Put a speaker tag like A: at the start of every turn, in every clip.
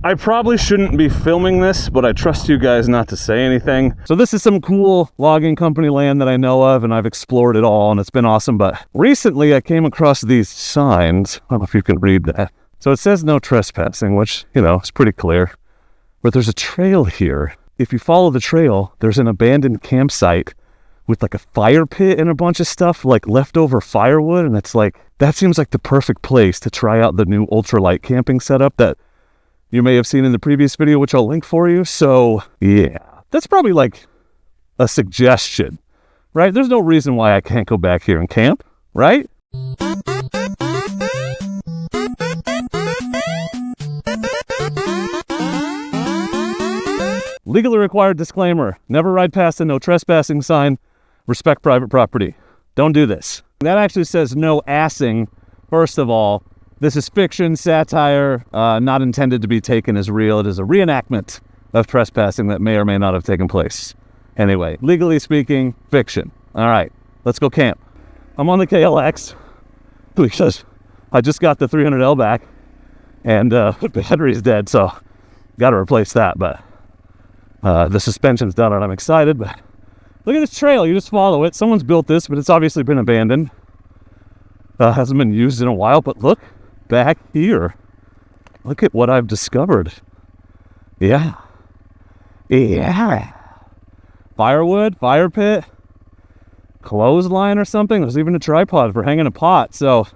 A: I probably shouldn't be filming this, but I trust you guys not to say anything. So this is some cool logging company land that I know of, and I've explored it all, and it's been awesome. But recently I came across these signs. I don't know if you can read that. So it says no trespassing, which, you know, is pretty clear. But there's a trail here. If you follow the trail, there's an abandoned campsite with like a fire pit and a bunch of stuff, like leftover firewood. And it's like, that seems like the perfect place to try out the new ultralight camping setup that you may have seen in the previous video, which I'll link for you. So yeah, that's probably like a suggestion, right? There's no reason why I can't go back here and camp, right? Legally required disclaimer: never ride past a no trespassing sign, respect private property. Don't do this. That actually says no assing, first of all. This is fiction, satire, not intended to be taken as real. It is a reenactment of trespassing that may or may not have taken place. Anyway, legally speaking, fiction. All right, let's go camp. I'm on the KLX because I just got the 300L back and the battery's dead, so got to replace that. But the suspension's done and I'm excited. But look at this trail. You just follow it. Someone's built this, but it's obviously been abandoned. Hasn't been used in a while, but look back here. Look at what I've discovered. Yeah. Firewood, fire pit, clothesline or something. There's even a tripod for hanging a pot. So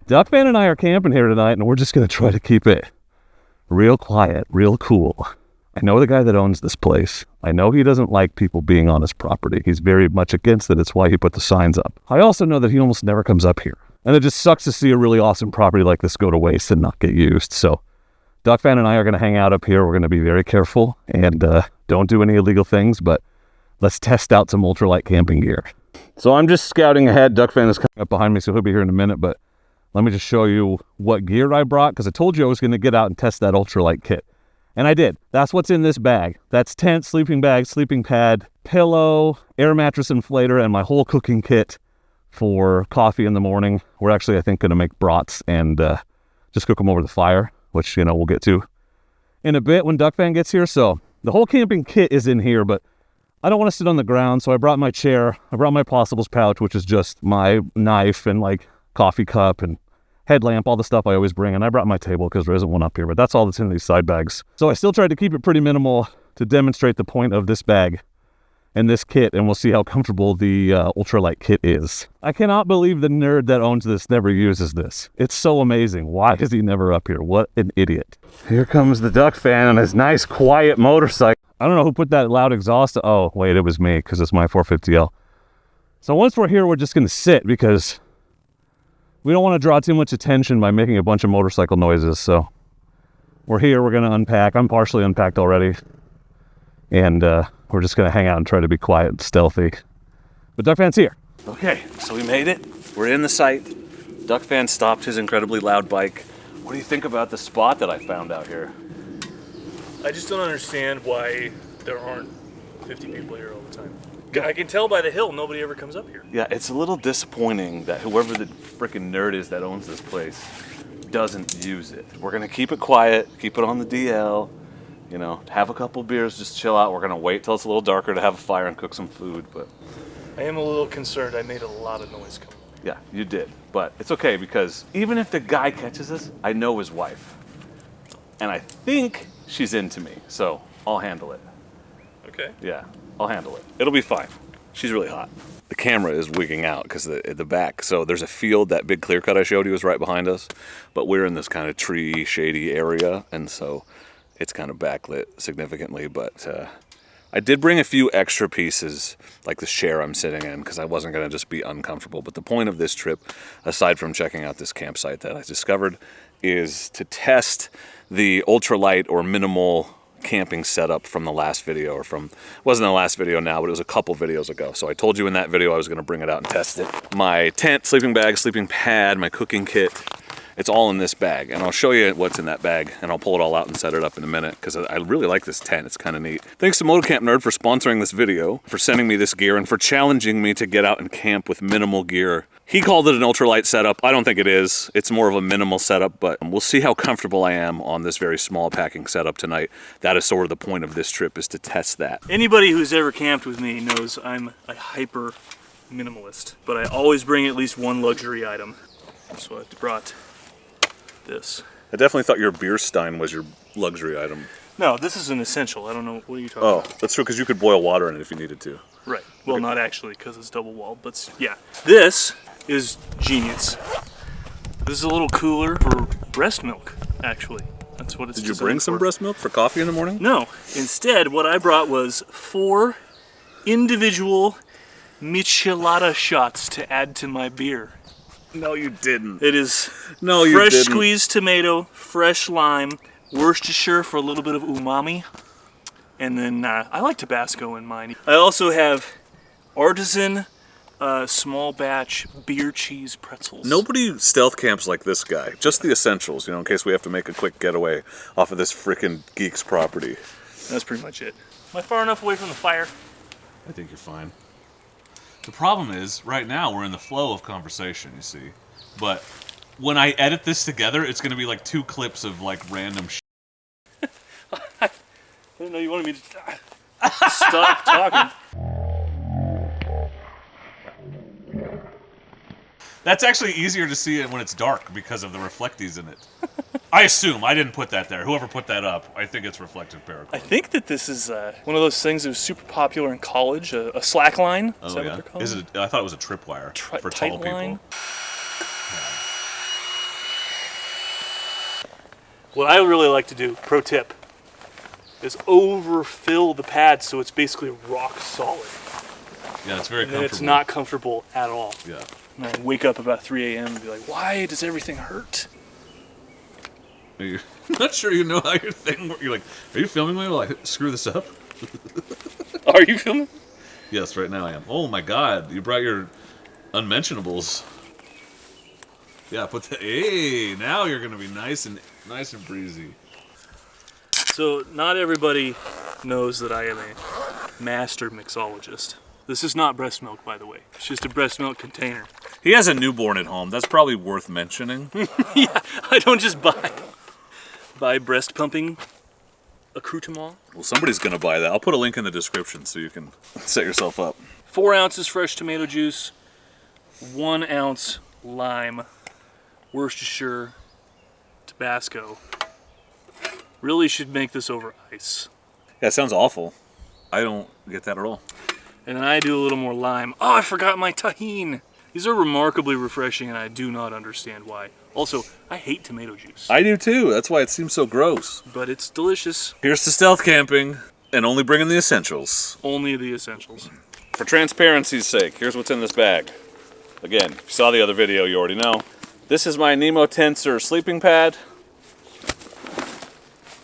A: Ducfan and I are camping here tonight, and we're just going to try to keep it real quiet, real cool. I know the guy that owns this place. I know he doesn't like people being on his property. He's very much against it. It's why he put the signs up. I also know that he almost never comes up here. And it just sucks to see a really awesome property like this go to waste and not get used. So Ducfan and I are going to hang out up here. We're going to be very careful and don't do any illegal things, but let's test out some ultralight camping gear. So I'm just scouting ahead. Ducfan is coming up behind me, so he'll be here in a minute, but let me just show you what gear I brought, because I told you I was going to get out and test that ultralight kit. And I did. That's what's in this bag. That's tent, sleeping bag, sleeping pad, pillow, air mattress inflator, and my whole cooking kit for coffee in the morning. We're actually, I think, going to make brats and just cook them over the fire, which, you know, we'll get to in a bit when Ducfan gets here. So the whole camping kit is in here, but I don't want to sit on the ground, so I brought my chair. I brought my possibles pouch, which is just my knife and like coffee cup and headlamp, all the stuff I always bring. And I brought my table because there isn't one up here, but that's all that's in these side bags. So I still tried to keep it pretty minimal to demonstrate the point of this bag and this kit, and we'll see how comfortable the ultralight kit is. I cannot believe the nerd that owns this never uses this. It's so amazing. Why is he never up here? What an idiot. Here comes the Ducfan on his nice quiet motorcycle. I don't know who put that loud exhaust. Oh, wait, it was me because it's my 450L. So once we're here, we're just going to sit because we don't want to draw too much attention by making a bunch of motorcycle noises. So we're here, we're going to unpack. I'm partially unpacked already. And we're just going to hang out and try to be quiet and stealthy. But Ducfan's here. Okay, so we made it. We're in the site. Ducfan stopped his incredibly loud bike. What do you think about the spot that I found out here?
B: I just don't understand why there aren't 50 people here all the time. I can tell by the hill nobody ever comes up here.
A: Yeah, it's a little disappointing that whoever the freaking nerd is that owns this place doesn't use it. We're going to keep it quiet, keep it on the DL, you know, have a couple beers, just chill out. We're going to wait till it's a little darker to have a fire and cook some food, but
B: I am a little concerned. I made a lot of noise coming.
A: Yeah, you did. But it's okay because even if the guy catches us, I know his wife. And I think she's into me, so I'll handle it.
B: Okay.
A: Yeah, I'll handle it. It'll be fine. She's really hot. The camera is wigging out because the back. So there's a field, that big clear cut I showed you is right behind us. But we're in this kind of tree, shady area. And so it's kind of backlit significantly. But I did bring a few extra pieces, like this chair I'm sitting in, because I wasn't going to just be uncomfortable. But the point of this trip, aside from checking out this campsite that I discovered, is to test the ultralight or minimal camping setup from the last video, or from, wasn't the last video now, but it was a couple videos ago. So I told you in that video I was going to bring it out and test it. My tent, sleeping bag, sleeping pad, my cooking kit, it's all in this bag. And I'll show you what's in that bag, and I'll pull it all out and set it up in a minute, because I really like this tent. It's kind of neat. Thanks to Motocamp Nerd for sponsoring this video, for sending me this gear, and for challenging me to get out and camp with minimal gear
C: He called it an ultralight setup. I don't think it is. It's more of a minimal setup, but we'll see how comfortable I am on this very small packing setup tonight. That is sort of the point of this trip, is to test that.
B: Anybody who's ever camped with me knows I'm a hyper minimalist, but I always bring at least one luxury item. So I brought this.
C: I definitely thought your beer stein was your luxury item.
B: No, this is an essential. I don't know, what are you talking about?
C: Oh, that's true, because you could boil water in it if you needed to.
B: Right. Well, not actually, because it's double walled, but yeah. This is genius. This is a little cooler for breast milk, actually. That's what it's
C: Did you bring some breast milk for coffee in the morning?
B: No. Instead, what I brought was 4 individual michelada shots to add to my beer.
C: No, you didn't.
B: It is
C: no, you
B: fresh
C: didn't.
B: squeezed tomato, fresh lime, Worcestershire for a little bit of umami, and then I like Tabasco in mine. I also have artisan small batch beer cheese pretzels.
C: Nobody stealth camps like this guy. Just the essentials, in case we have to make a quick getaway off of this frickin' geek's property.
B: That's pretty much it. Am I far enough away from the fire?
D: I think you're fine. The problem is, right now we're in the flow of conversation, you see. But when I edit this together, it's going to be like 2 clips of like random shit.
B: I didn't know you wanted me to stop talking.
D: That's actually easier to see it when it's dark because of the reflecties in it. I assume. I didn't put that there. Whoever put that up, I think it's reflective paracord.
B: I think that this is one of those things that was super popular in college, a slack line.
D: Oh,
B: is that
D: yeah?
B: what they're called?
D: Is it, I thought it was a tripwire for
B: tight
D: tall people.
B: line? What I really like to do, pro tip, is overfill the pad so it's basically rock solid.
D: Yeah, it's very
B: And
D: comfortable.
B: it's not comfortable at all.
D: Yeah.
B: And I wake up about 3 a.m. and be like, why does everything hurt?
D: I'm not sure you know how your thing works. You're like, are you filming me while I screw this up?
B: Are you filming?
D: Yes, right now I am. Oh my god, you brought your unmentionables. Yeah, put the. Hey, now you're gonna be nice and breezy.
B: So not everybody knows that I am a master mixologist. This is not breast milk, by the way. It's just a breast milk container.
C: He has a newborn at home. That's probably worth mentioning.
B: Yeah, I don't just buy breast pumping accoutrement.
C: Well, somebody's going to buy that. I'll put a link in the description so you can set yourself up.
B: 4 ounces fresh tomato juice, 1 ounce lime, Worcestershire, Tabasco. Really should make this over ice.
C: Yeah, it sounds awful. I don't get that at all.
B: And then I do a little more lime. Oh, I forgot my tahine. These are remarkably refreshing, and I do not understand why. Also, I hate tomato juice.
C: I do too. That's why it seems so gross.
B: But it's delicious.
C: Here's to stealth camping and only bringing the essentials.
B: Only the essentials.
C: For transparency's sake, here's what's in this bag. Again, if you saw the other video, you already know. This is my Nemo Tensor sleeping pad.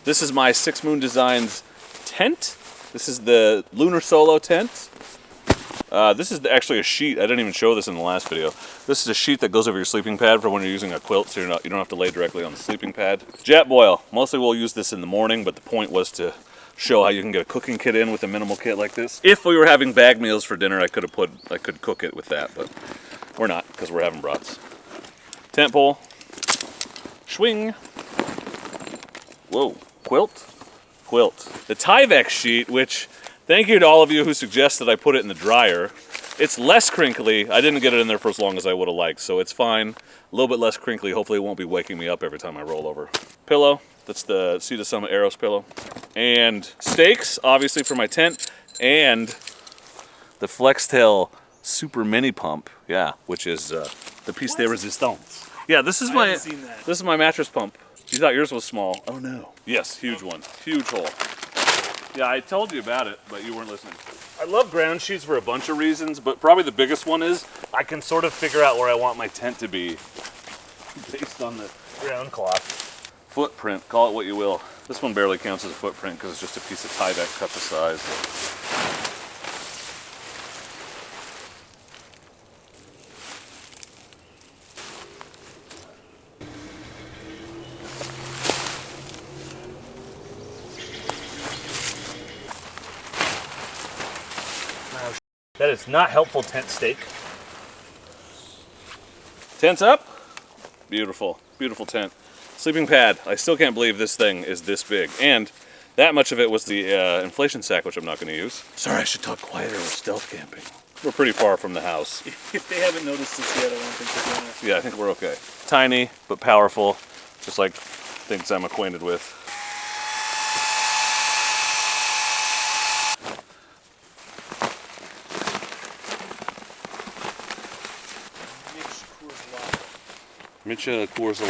C: This is my 6 Moon Designs tent. This is the Lunar Solo tent. This is actually a sheet. I didn't even show this in the last video. This is a sheet that goes over your sleeping pad for when you're using a quilt, so you don't have to lay directly on the sleeping pad. Jet boil. Mostly we'll use this in the morning, but the point was to show how you can get a cooking kit in with a minimal kit like this. If we were having bag meals for dinner, I could cook it with that, but we're not because we're having brats. Tent pole. Swing. Whoa. Quilt. The Tyvek sheet, which, thank you to all of you who suggested I put it in the dryer. It's less crinkly. I didn't get it in there for as long as I would have liked, so it's fine. A little bit less crinkly. Hopefully it won't be waking me up every time I roll over. Pillow. That's the Sea to Summit Aeros pillow. And stakes, obviously, for my tent. And the Flextail Super Mini Pump, yeah, which is the piece de resistance. Yeah, this is my mattress pump. You thought yours was small. Oh no. Yes, huge one. Huge hole. Yeah, I told you about it, but you weren't listening. I love ground sheets for a bunch of reasons, but probably the biggest one is I can sort of figure out where I want my tent to be based on the ground cloth. Footprint, call it what you will. This one barely counts as a footprint because it's just a piece of Tyvek cut to size. That is not helpful tent stake. Tent's up. Beautiful, beautiful tent. Sleeping pad. I still can't believe this thing is this big. And that much of it was the inflation sack, which I'm not going to use. Sorry, I should talk quieter with stealth camping. We're pretty far from the house.
B: If they haven't noticed this yet, I don't think they're gonna.
C: Yeah, I think we're okay. Tiny, but powerful, just like things I'm acquainted with. Mitcha Coors.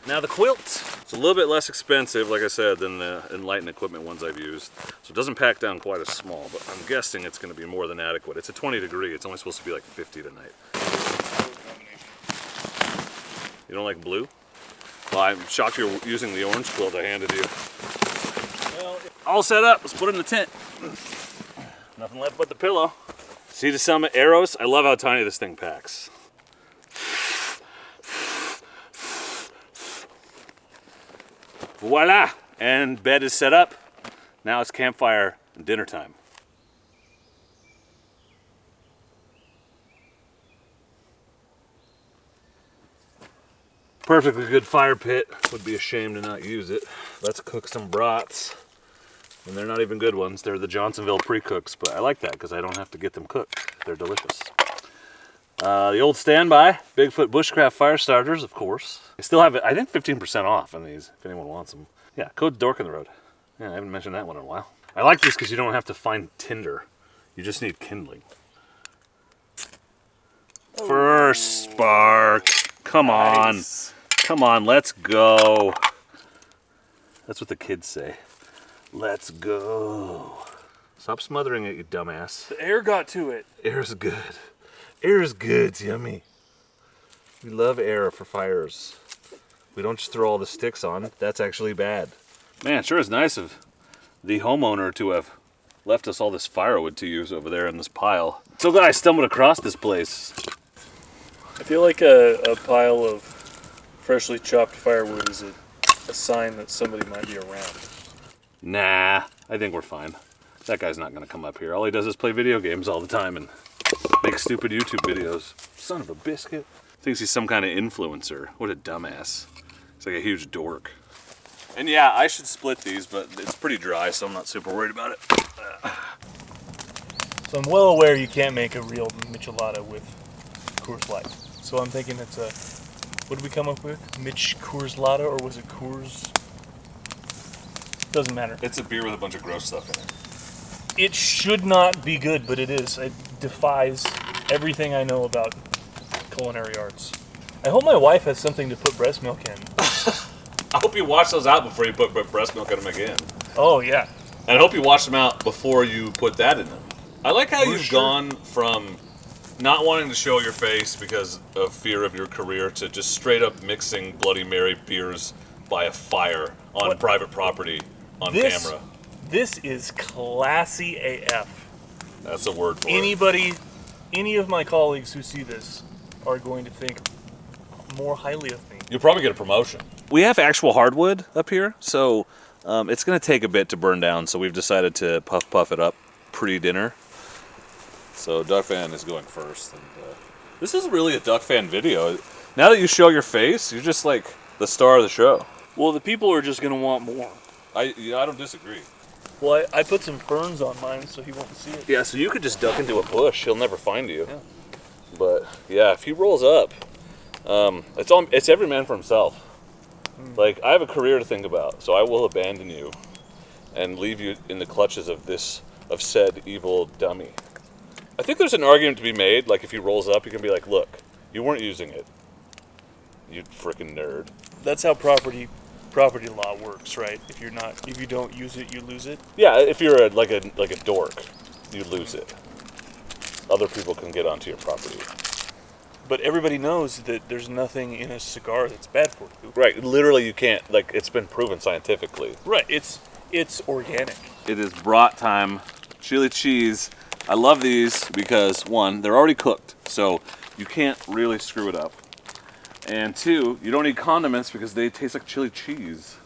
C: Now the quilt. It's a little bit less expensive, like I said, than the Enlighten equipment ones I've used. So it doesn't pack down quite as small, but I'm guessing it's going to be more than adequate. It's a 20 degree. It's only supposed to be like 50 tonight. You don't like blue? Well, I'm shocked you're using the orange quilt I handed you. Well, all set up. Let's put it in the tent. Nothing left but the pillow. See the Summit arrows? I love how tiny this thing packs. Voila! And bed is set up. Now it's campfire and dinner time. Perfectly good fire pit. Would be a shame to not use it. Let's cook some brats. And they're not even good ones. They're the Johnsonville pre-cooks, but I like that because I don't have to get them cooked. They're delicious. The old standby, Bigfoot Bushcraft fire starters, of course. I still have, I think, 15% off on these, if anyone wants them. Yeah, code Dork in the road. Yeah, I haven't mentioned that one in a while. I like this because you don't have to find tinder. You just need kindling. Oh. First spark. Come nice. On. Come on, let's go. That's what the kids say. Let's go. Stop smothering it, you dumbass.
B: The air got to it.
C: Air's good. Air is good, it's yummy. We love air for fires. We don't just throw all the sticks on. That's actually bad. Man, sure is nice of the homeowner to have left us all this firewood to use over there in this pile. So glad I stumbled across this place.
B: I feel like a pile of freshly chopped firewood is a sign that somebody might be around.
C: Nah, I think we're fine. That guy's not gonna come up here. All he does is play video games all the time and make stupid YouTube videos. Son of a biscuit. Thinks he's some kind of influencer. What a dumbass. He's like a huge dork. And yeah, I should split these, but it's pretty dry, so I'm not super worried about it.
B: So I'm well aware you can't make a real michelada with Coors Light. So I'm thinking it's a, what did we come up with? Mitch Coors Lada, or was it Coors? Doesn't matter.
C: It's a beer with a bunch of gross stuff in it.
B: It should not be good, but it is. It defies everything I know about culinary arts. I hope my wife has something to put breast milk in.
C: I hope you wash those out before you put breast milk in them again.
B: Oh, yeah.
C: And I hope you wash them out before you put that in them. I like how you've gone from not wanting to show your face because of fear of your career to just straight up mixing Bloody Mary beers by a fire on private property on camera.
B: This is classy AF.
C: That's a word for it.
B: Any of my colleagues who see this are going to think more highly of me.
C: You'll probably get a promotion. We have actual hardwood up here, so it's going to take a bit to burn down, so we've decided to puff it up pre-dinner. So Ducfan is going first. And, this is really a Ducfan video. Now that you show your face, you're just like the star of the show.
B: Well, the people are just going to want more.
C: I don't disagree.
B: Well, I put some ferns on mine so he won't see it.
C: Yeah, so you could just duck into a bush. He'll never find you. Yeah. But yeah, if he rolls up, it's every man for himself. Like, I have a career to think about, so I will abandon you and leave you in the clutches of said evil dummy. I think there's an argument to be made, like if he rolls up, you can be like, look, you weren't using it, you frickin' nerd.
B: That's how property law works, right? If you don't use it, you lose it.
C: Yeah, if you're like a dork, you lose it. Other people can get onto your property.
B: But everybody knows that there's nothing in a cigar that's bad for you.
C: Right, literally you can't, like, it's been proven scientifically.
B: Right, it's organic.
C: It is brat time, chili cheese. I love these because, one, they're already cooked, so you can't really screw it up. And two, you don't need condiments because they taste like chili cheese.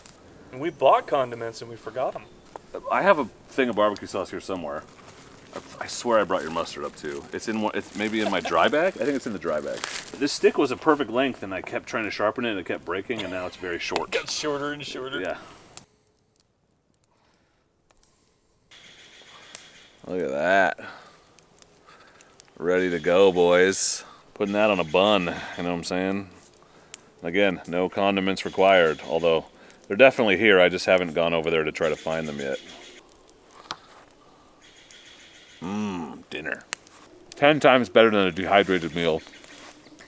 B: And we bought condiments and we forgot them.
C: I have a thing of barbecue sauce here somewhere. I swear I brought your mustard up too. It's in one. It's maybe in my dry bag. I think it's in the dry bag. This stick was a perfect length, and I kept trying to sharpen it, and it kept breaking, and now it's very short.
B: Got shorter and shorter.
C: Yeah. Look at that. Ready to go, boys. Putting that on a bun, you know what I'm saying? Again, no condiments required, although they're definitely here. I just haven't gone over there to try to find them yet. Dinner. 10 times better than a dehydrated meal.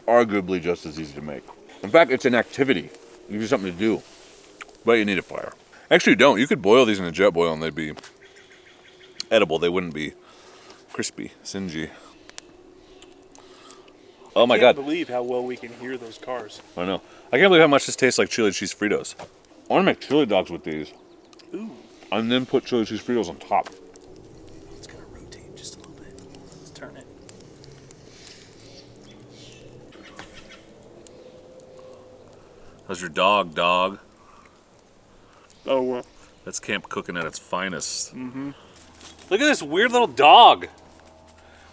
C: Arguably just as easy to make. In fact, it's an activity. It gives you something to do. But you need a fire. Actually, you don't. You could boil these in a jet boil and they'd be edible. They wouldn't be crispy, singy. Oh my God.
B: I can't believe how well we can hear those cars.
C: I know. I can't believe how much this tastes like chili cheese Fritos. I want to make chili dogs with these.
B: Ooh.
C: And then put chili cheese Fritos on top.
B: It's going to rotate just a little bit. Let's turn it.
C: How's your dog?
B: Oh, well.
C: That's camp cooking at its finest.
B: Mm-hmm.
C: Look at this weird little dog.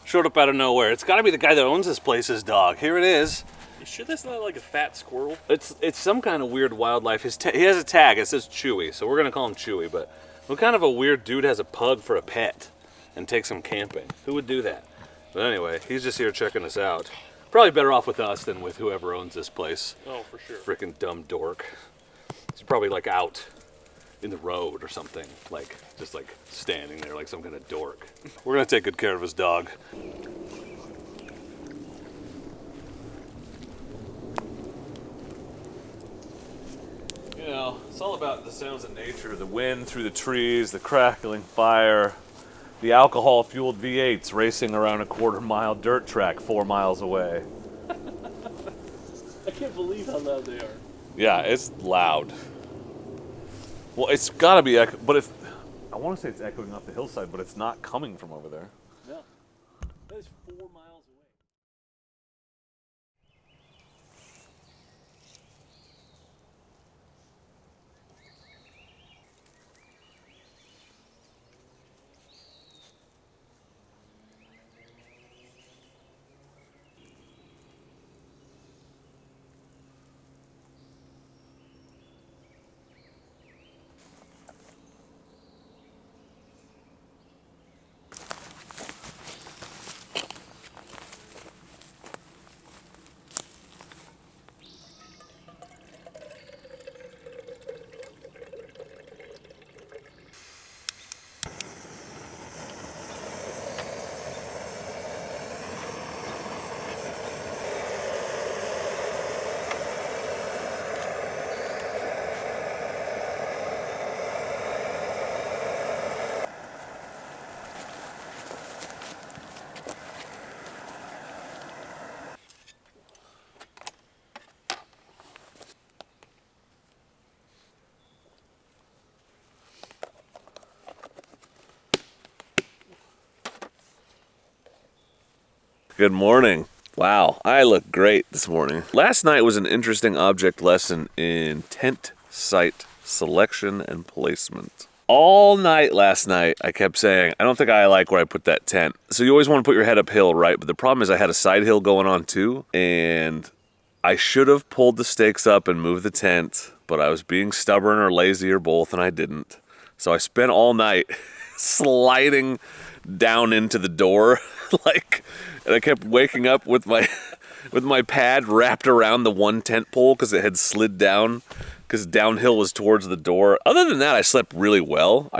C: Showed up out of nowhere. It's got to be the guy that owns this place's dog. Here it is.
B: You sure that's not like a fat squirrel?
C: It's some kind of weird wildlife. He has a tag. It says Chewy, so we're gonna call him Chewy. But what kind of a weird dude has a pug for a pet and takes him camping? Who would do that? But anyway, he's just here checking us out. Probably better off with us than with whoever owns this place.
B: Oh, for sure.
C: Frickin' dumb dork. He's probably like out in the road or something, like just like standing there like some kind of dork. We're gonna take good care of his dog. You know, it's all about the sounds of nature, the wind through the trees, the crackling fire, the alcohol-fueled V8s racing around a quarter-mile dirt track 4 miles away.
B: I can't believe how loud they are.
C: Yeah, it's loud. Well, it's gotta be but if I want to say it's echoing off the hillside, but it's not coming from over there.
B: No. That is 4 miles away.
C: Good morning. Wow, I look great this morning. Last night was an interesting object lesson in tent site selection and placement. All night last night, I kept saying, I don't think I like where I put that tent. So you always want to put your head uphill, right? But the problem is I had a side hill going on too, and I should have pulled the stakes up and moved the tent, but I was being stubborn or lazy or both, and I didn't. So I spent all night sliding down into the door, and I kept waking up with my pad wrapped around the one tent pole because it had slid down, because downhill was towards the door. Other than that, I slept really well.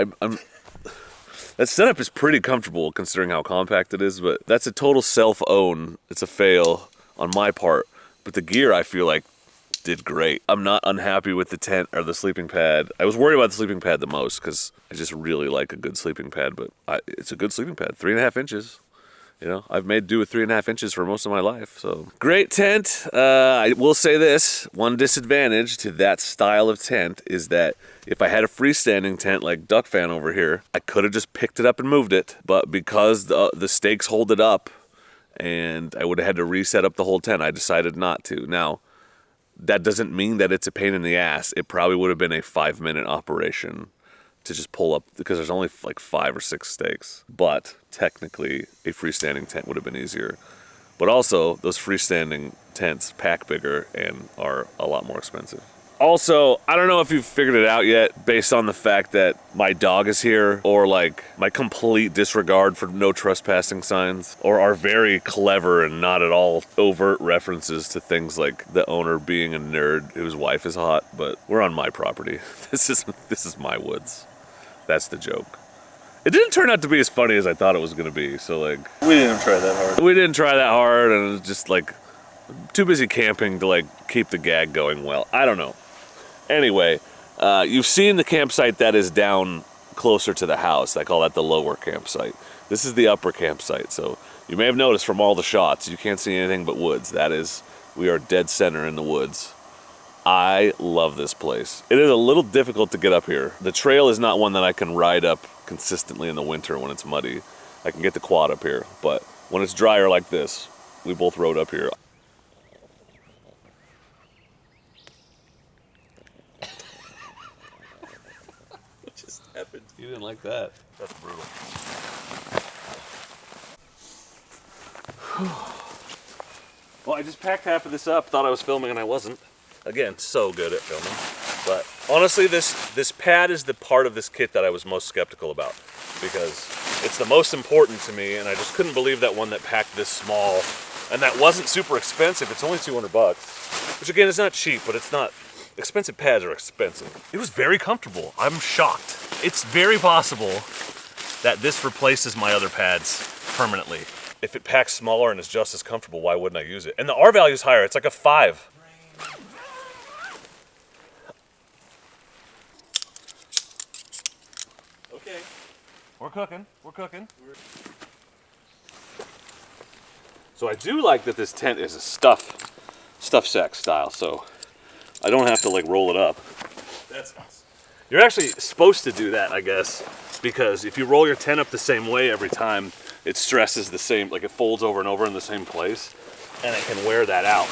C: That setup is pretty comfortable considering how compact it is, but that's a total self-own. It's a fail on my part, but the gear I feel like did great. I'm not unhappy with the tent or the sleeping pad. I was worried about the sleeping pad the most because I just really like a good sleeping pad, but it's a good sleeping pad, 3.5 inches. You know, I've made do with 3.5 inches for most of my life, so. Great tent. I will say this, one disadvantage to that style of tent is that if I had a freestanding tent like Ducfan over here, I could have just picked it up and moved it, but because the stakes hold it up and I would have had to reset up the whole tent, I decided not to. Now, that doesn't mean that it's a pain in the ass. It probably would have been a 5-minute operation to just pull up because there's only like 5 or 6 stakes. But technically, a freestanding tent would have been easier. But also, those freestanding tents pack bigger and are a lot more expensive. Also, I don't know if you've figured it out yet based on the fact that my dog is here, or like my complete disregard for no trespassing signs, or our very clever and not at all overt references to things like the owner being a nerd whose wife is hot, but we're on my property. This is my woods. That's the joke. It didn't turn out to be as funny as I thought it was going to be, so like...
B: We didn't try that hard.
C: We didn't try that hard, and it was just like too busy camping to like keep the gag going well. I don't know. Anyway, you've seen the campsite that is down closer to the house. I call that the lower campsite. This is the upper campsite, so you may have noticed from all the shots, you can't see anything but woods. That is, we are dead center in the woods. I love this place. It is a little difficult to get up here. The trail is not one that I can ride up consistently in the winter when it's muddy. I can get the quad up here, but when it's drier like this, we both rode up here. You didn't like that. That's brutal. Well, I just packed half of this up, thought I was filming and I wasn't. Again, so good at filming. But honestly, this pad is the part of this kit that I was most skeptical about, because it's the most important to me, and I just couldn't believe that one that packed this small and that wasn't super expensive. It's only $200, which again is not cheap, but it's not. Expensive pads are expensive. It was very comfortable. I'm shocked. It's very possible that this replaces my other pads permanently. If it packs smaller and is just as comfortable, why wouldn't I use it? And the R value is higher. It's like a 5. Okay. We're cooking. We're cooking. So I do like that this tent is a stuff sack style, so I don't have to like roll it up. That's nice. You're actually supposed to do that, I guess, because if you roll your tent up the same way every time, it stresses the same, like it folds over and over in the same place, and it can wear that out,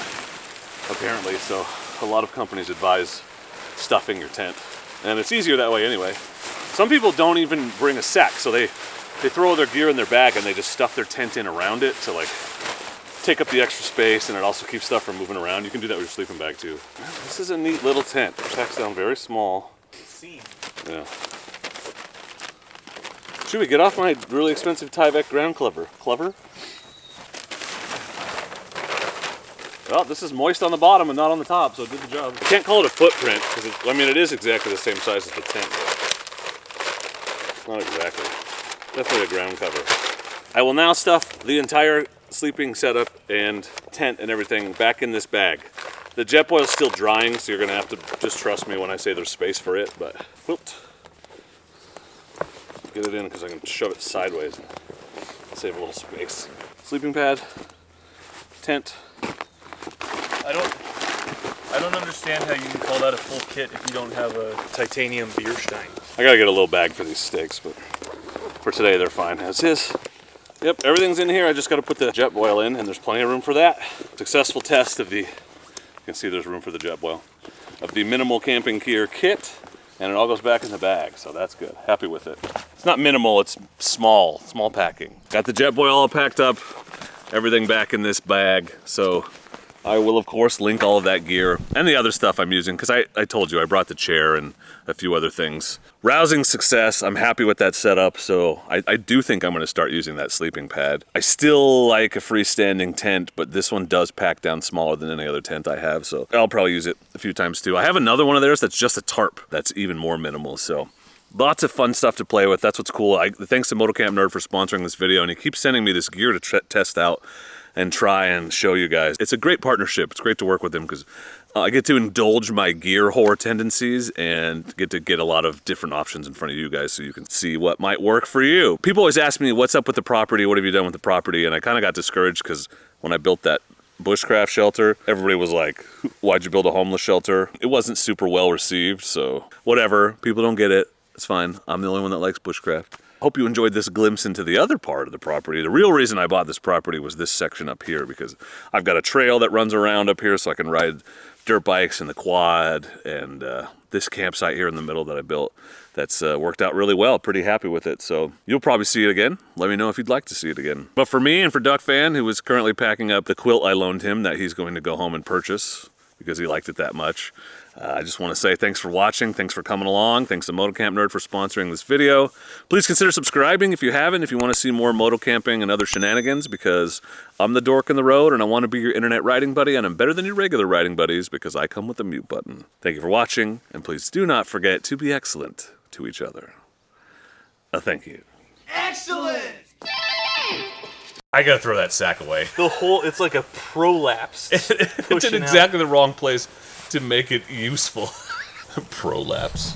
C: apparently. So a lot of companies advise stuffing your tent, and it's easier that way anyway. Some people don't even bring a sack, so they throw their gear in their bag and they just stuff their tent in around it to like take up the extra space, and it also keeps stuff from moving around. You can do that with your sleeping bag too. This is a neat little tent. It packs down very small. Yeah. Should we get off my really expensive Tyvek ground cover? Well, this is moist on the bottom and not on the top, so it did the job. I can't call it a footprint, because I mean, it is exactly the same size as the tent. Not exactly. Definitely a ground cover. I will now stuff the entire sleeping setup and tent and everything back in this bag. The jet boil's still drying, so you're gonna have to just trust me when I say there's space for it, but whooped. Get it in because I can shove it sideways and save a little space. Sleeping pad, tent.
B: I don't understand how you can call that a full kit if you don't have a titanium beer stein.
C: I gotta get a little bag for these stakes, but for today they're fine as is. Yep, everything's in here. I just gotta put the jet boil in, and there's plenty of room for that. Successful test of the, you can see there's room for the jet boil, of the minimal camping gear kit, and it all goes back in the bag, so that's good. Happy with it. It's not minimal, it's small packing. Got the jet boil all packed up, everything back in this bag, so I will, of course, link all of that gear and the other stuff I'm using, because I told you I brought the chair and a few other things. Rousing success. I'm happy with that setup, so I do think I'm going to start using that sleeping pad. I still like a freestanding tent, but this one does pack down smaller than any other tent I have, so I'll probably use it a few times too. I have another one of theirs that's just a tarp that's even more minimal, so lots of fun stuff to play with. That's what's cool. Thanks to Motocamp Nerd for sponsoring this video, and he keeps sending me this gear to test out and try and show you guys. It's a great partnership. It's great to work with him because I get to indulge my gear whore tendencies and get to get a lot of different options in front of you guys so you can see what might work for you. People always ask me, what's up with the property? What have you done with the property? And I kind of got discouraged because when I built that bushcraft shelter, everybody was like, why'd you build a homeless shelter? It wasn't super well received, so whatever. People don't get it. It's fine. I'm the only one that likes bushcraft. Hope you enjoyed this glimpse into the other part of the property. The real reason I bought this property was this section up here, because I've got a trail that runs around up here so I can ride dirt bikes and the quad, and this campsite here in the middle that I built that's worked out really well. Pretty happy with it. So you'll probably see it again. Let me know if you'd like to see it again. But for me and for Ducfan, who is currently packing up the quilt I loaned him that he's going to go home and purchase because he liked it that much, I just want to say thanks for watching. Thanks for coming along. Thanks to Motocamp Nerd for sponsoring this video. Please consider subscribing if you haven't, if you want to see more motocamping and other shenanigans, because I'm the dork in the road and I want to be your internet riding buddy, and I'm better than your regular riding buddies because I come with a mute button. Thank you for watching, and please do not forget to be excellent to each other. Thank you.
E: Excellent!
D: I gotta throw that sack away.
B: The whole, it's like a prolapse.
D: It's in exactly the wrong place to make it useful. Prolapse.